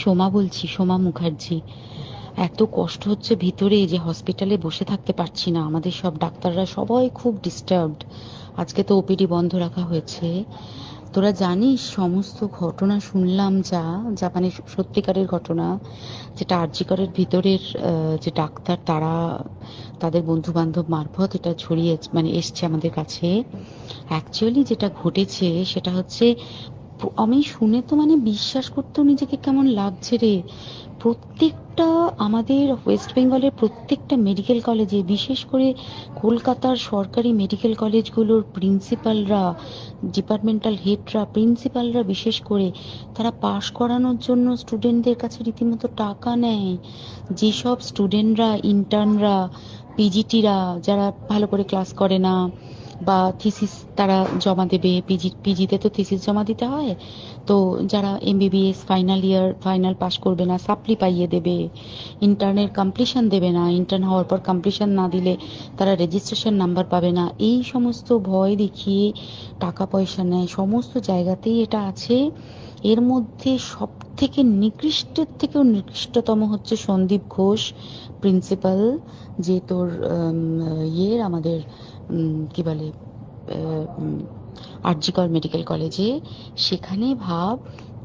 সোমা বলছি, সোমা মুখার্জি। এত কষ্ট হচ্ছে ভিতরে যে হসপিটালে বসে থাকতে পারছি না, আমাদের সব ডাক্তাররা সবাই খুব ডিস্টার্বড। আজকে তো ওপিডি বন্ধ রাখা হয়েছে। তোরা জানিস সমস্ত ঘটনা শুনলাম, যা যা মানে সত্যিকারের ঘটনা, যেটা আরজি করের ভিতরের যে ডাক্তার তারা তাদের বন্ধু বান্ধব মারফত এটা ছড়িয়ে মানে এসছে আমাদের কাছে। অ্যাকচুয়ালি যেটা ঘটেছে সেটা হচ্ছে, আমি শুনে তো মানে বিশ্বাস করতেও নিজেকে কেমন লাগছে রে। প্রত্যেকটা আমাদের ওয়েস্ট বেঙ্গলের প্রত্যেকটা মেডিকেল কলেজে, বিশেষ করে কলকাতার সরকারি মেডিকেল কলেজগুলোর প্রিন্সিপালরা, ডিপার্টমেন্টাল হেডরা, প্রিন্সিপালরা বিশেষ করে, তারা পাশ করানোর জন্য স্টুডেন্টদের কাছে রীতিমতো টাকা নেয়। যেসব স্টুডেন্টরা, ইন্টার্নরা, পিজিটিরা যারা ভালো করে ক্লাস করে না বা থিসিস তারা জমা দেবে, পিজিতে তো থিসিস জমা দিতে হয়, তো যারা MBBS final year final pass করবে না সাপ্লি পাইয়ে দেবে, ইন্টার্নের কমপ্লিশন দেবে না, ইন্টার্ন হওয়ার পর কমপ্লিশন না দিলে তারা রেজিস্ট্রেশন নাম্বার পাবে না, এই সমস্ত ভয় দেখিয়ে টাকা পয়সা নেয়। সমস্ত জায়গাতেই এটা আছে। এর মধ্যে সব থেকে নিকৃষ্টের থেকেও নিকৃষ্টতম হচ্ছে সন্দীপ ঘোষ, প্রিন্সিপাল, যে তোর আমাদের কি বলে আরজিকর মেডিকেল কলেজে। সেখানে ভাব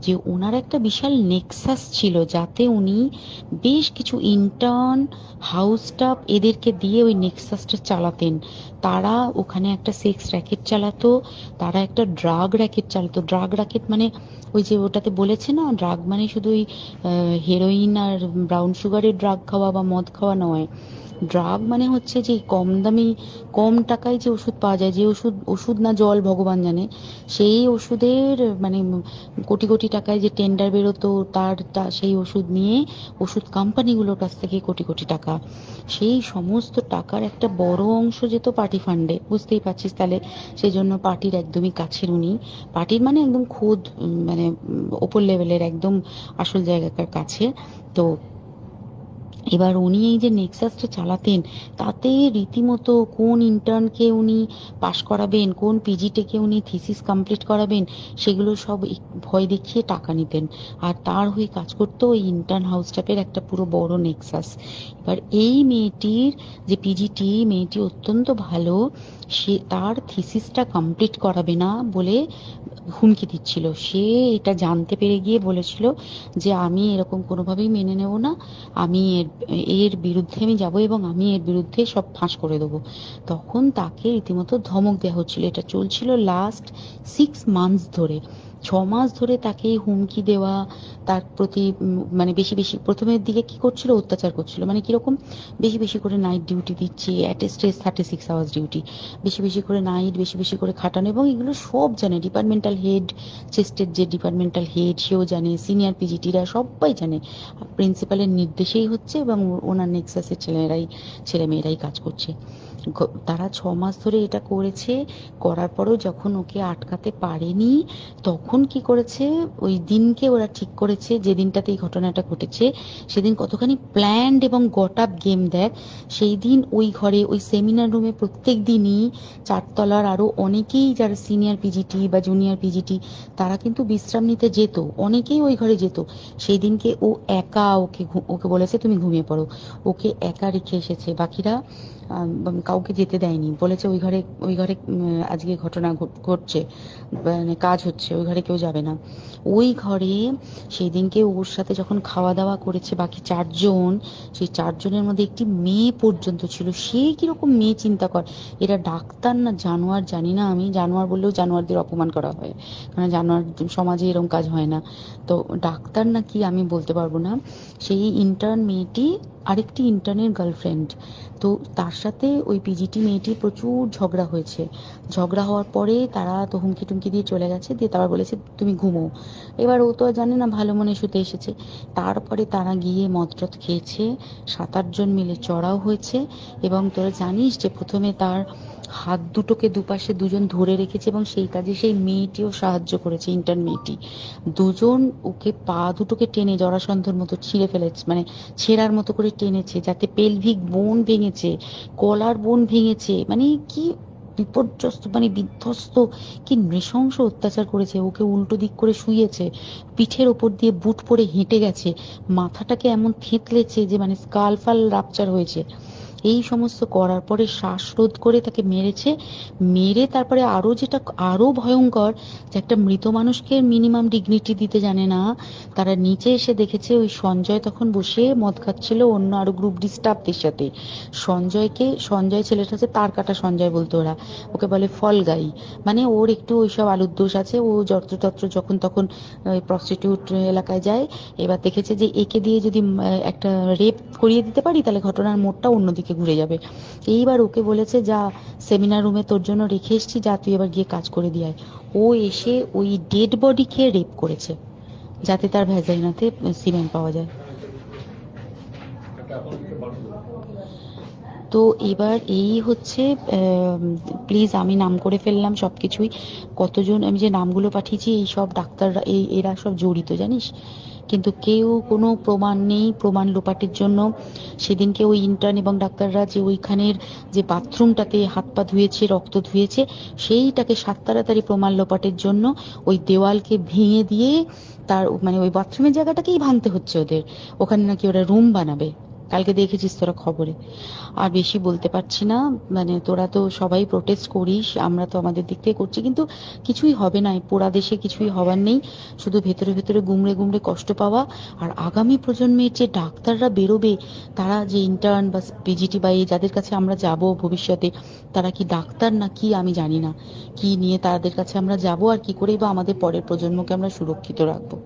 যে ওনার একটা বিশাল নেক্সাস ছিল, যাতে উনি বেশ কিছু ইন্টার্ন, হাউস স্টাফ এদেরকে দিয়ে ওই নেক্সাসটা চালাতেন। তারা ওখানে একটা সেক্স র্যাকেট চালাতো, তারা একটা ড্রাগ র্যাকেট চালাতো। ড্রাগ র্যাকেট মানে ওই যে ওটাতে বলেছে না, ড্রাগ মানে শুধু ওই হেরোইন আর ব্রাউন সুগারের ড্রাগ খাওয়া বা মদ খাওয়া নয়। ড্রাগ মানে হচ্ছে যে কম দামি, কম টাকায় যে ওষুধ পাওয়া যায়, যে ওষুধ, ওষুধ না জল ভগবান জানে, সেই ওষুধের মানে কোটি কোটি টাকায় যে টেন্ডার বেরোতো, সেই ওষুধ নিয়ে ওষুধ কোম্পানিগুলোর কাছ থেকে কোটি কোটি টাকা, সেই সমস্ত টাকার একটা বড় অংশ যেত পার্টি ফান্ডে, বুঝতেই পারছিস তাহলে। সেই জন্য পার্টির একদমই কাছের উনি, পার্টির মানে একদম খোদ মানে ওপর লেভেলের একদম আসল জায়গাকার কাছে। তো এবার উনি এই যে নেক্সাসটা চালাতেন, তাতে রীতিমতো কোন ইন্টার্নকে উনি পাশ করাবেন, কোন পিজিটিকে উনি থিসিস কমপ্লিট করাবেন, সেগুলো সব ভয় দেখিয়ে টাকা নিতেন। আর তার হয়ে কাজ করতো ওই ইন্টার্ন হাউস স্টাফের একটা পুরো বড় নেক্সাস। এবার এই মেয়েটির যে পিজিটি, মেয়েটি অত্যন্ত ভালো, সে তার থিসিসটা কমপ্লিট করাবে না বলে হুমকি দিচ্ছিল। সে এটা জানতে পেরে গিয়ে বলেছিল যে আমি এরকম কোনোভাবেই মেনে নেব না, আমি এর এর বিরুদ্ধে আমি যাব এবং আমি এর বিরুদ্ধে সব ফাঁস করে দেবো। তখন তাকে রীতিমতো ধমক দেওয়া হচ্ছিল। এটা চলছিল লাস্ট 6 মান্থস ধরে। 6 মাস ধরে তাকে হুমকি দেওয়া, তার প্রতি মানে বেশি বেশি প্রথমের দিকে কি করছিল, অত্যাচার করছিল। মানে কিরকম, বেশি বেশি করে নাইট ডিউটি দিচ্ছে, at a stress 36 hours duty, বেশি বেশি করে নাইট, বেশি বেশি করে খাটানো, এবং এগুলো সব জানে ডিপার্টমেন্টাল হেড, চেস্টের যে ডিপার্টমেন্টাল হেড সেও জানে, সিনিয়র পিজিটিরা সবাই জানে। প্রিন্সিপালের নির্দেশেই হচ্ছে এবং ওনার নেক্সাসের ছেলে মেয়েরাই কাজ করছে। তারা 6 মাস ধরে এটা করেছে। করার পরেও যখন ওকে আটকাতে পারেনি, তখন কি করেছে, ওই দিনকে ওরা ঠিক করেছে, যে দিনটাতে এই ঘটনাটা ঘটেছে, সেদিন কতখানি প্ল্যান্ড এবং গট আপ গেম দেখ। সেই দিন ওই ঘরে, ওই সেমিনার রুমে প্রত্যেক দিনই চারতলার আরো অনেকেই যারা সিনিয়র পিজিটি বা জুনিয়র পিজিটি, তারা কিন্তু বিশ্রাম নিতে যেত, অনেকেই ওই ঘরে যেত। সেই দিনকে ও একা, ওকে বলেছে তুমি ঘুমিয়ে পড়ো, ওকে একা রেখে এসেছে। বাকিরা কাউকে যেতে দেয়নি, বলেছে ওই ঘরে আজকে ঘটনা ঘটছে, মানে কাজ হচ্ছে, ওই ঘরে কেউ যাবে না। ওই ঘরে সেই দিনকে ওর সাথে যখন খাওয়া দাওয়া করেছে বাকি 4 জন, সেই 4 জনের মধ্যে একটি মেয়ে পর্যন্ত ছিল। সে কিরকম মেয়ে চিন্তা কর, এরা ডাক্তার না জানোয়ার জানি না, আমি জানোয়ার বললেও জানোয়ারদের অপমান করা হয়, কারণ জানোয়ার সমাজে এরকম কাজ হয় না। তো ডাক্তার না কি আমি বলতে পারবো না। সেই ইন্টার্ন মেয়েটি আরেকটি ইন্টার্নের গার্লফ্রেন্ড। তো তার সাথে ওই পিজিটি মেয়েটি প্রচুর ঝগড়া হয়েছে। ঝগড়া হওয়ার পরে তারা তো হুমকি টুমকি দিয়ে চলে গেছে, দিয়ে তারপর বলেছে তুমি ঘুমো। এবার ও তো আর জানে না, ভালো মনে শুতে এসেছে। তারপরে তারা গিয়ে মদ টদ খেয়েছে, 7-8 জন মিলে চড়াও হয়েছে। এবং তোরা জানিস যে প্রথমে তার হাত দুটোকে দুপাশে 2 জন ধরে রেখেছে, এবং সেই কাজে সেই মেয়েটিও সাহায্য করেছে, ইন্টার্ন মেয়েটি। 2 জন ওকে পা দুটোকে টেনে জরাসন্ধর মতো ছিঁড়ে ফেলেছে, মানে ছেঁড়ার মতো করে টেনেছে, যাতে পেলভিক বোন ভেঙেছে, কলার বোন ভেঙেছে। মানে কি বিপর্যস্ত মানে বিধ্বস্ত, কি নৃশংস অত্যাচার করেছে। ওকে উল্টো দিক করে শুইয়েছে, পিঠের ওপর দিয়ে বুট পরে হেঁটে গেছে, মাথাটাকে এমন থেঁতলেছে যে মানে স্কাল ফাল রাপচার হয়েছে। এই সমস্ত করার পরে শ্বাসরোধ করে তাকে মেরেছে। মেরে তারপরে আরো যেটা আরো ভয়ঙ্কর, যে একটা মৃত মানুষকে মিনিমাম ডিগনিটি দিতে জানে না। তারা নিচে এসে দেখেছে ওই সঞ্জয় তখন বসে মদ খাচ্ছিল অন্য আরো গ্রুপ ডি স্টাফদের সাথে। সঞ্জয় ছেলেটা হচ্ছে তার কাটা সঞ্জয় বলতো ওরা, ওকে বলে ফল গাই। মানে ওর একটু ওইসব আলুর দোষ আছে, ও যত্রতত্র যখন তখন প্রস্টিটিউট এলাকায় যায়। এবার দেখেছে যে একে দিয়ে যদি একটা রেপ করিয়ে দিতে পারি তাহলে ঘটনার মোড়টা অন্যদিকে ঘুরে যাবে। এইবার ওকে বলেছে, যা সেমিনার রুমে তোর জন্য রেখে এসেছি, যা তুই এবার গিয়ে কাজ করে দিয়ে আয়। ও এসে ওই ডেড বডি খেয়ে রেপ করেছে, যাতে তার ভ্যাজাইনাতে সিমেন্ট পাওয়া যায়। তো এবার এই হচ্ছে, প্লিজ আমি নাম করে ফেললাম সবকিছুই। কতজন আমি যে নামগুলো পাঠিয়েছি, এই সব ডাক্তাররা, এরা সব জড়িত জানিস। কিন্তু কেউ কোনো প্রমাণ নেই, প্রমাণ লোপাটের জন্য। সেদিনকে ওই ইন্টার্ন এবং ডাক্তাররা যে ওইখানের যে বাথরুমটাতে হাত পা ধুয়েছে, রক্ত ধুয়েছে, সেইটাকে সাত তাড়াতাড়ি প্রমাণ লোপাটের জন্য ওই দেওয়ালকে ভেঙে দিয়ে তার মানে ওই বাথরুমের জায়গাটাকেই ভাঙতে হচ্ছে ওদের। ওখানে নাকি ওরা রুম বানাবে, কালকে দেখেছিস তোরা খবরে। আর বেশি বলতে পারছি না, মানে তোরা তো সবাই প্রোটেস্ট করিস, আমরা তো আমাদের দিক থেকে করছি, কিন্তু কিছুই হবে না। এই পোড়া দেশে কিছুই হবার নেই, শুধু ভেতরে ভেতরে গুমড়ে গুমড়ে কষ্ট পাওয়া। আর আগামী প্রজন্মের যে ডাক্তাররা বেরোবে, তারা যে ইন্টার্ন বা পিজিটি বা এই যাদের কাছে আমরা যাব ভবিষ্যতে, তারা কি ডাক্তার না কি আমি জানি না, কি নিয়ে তাদের কাছে আমরা যাব আর কি করেই বা আমাদের পরের প্রজন্মকে আমরা সুরক্ষিত রাখবো।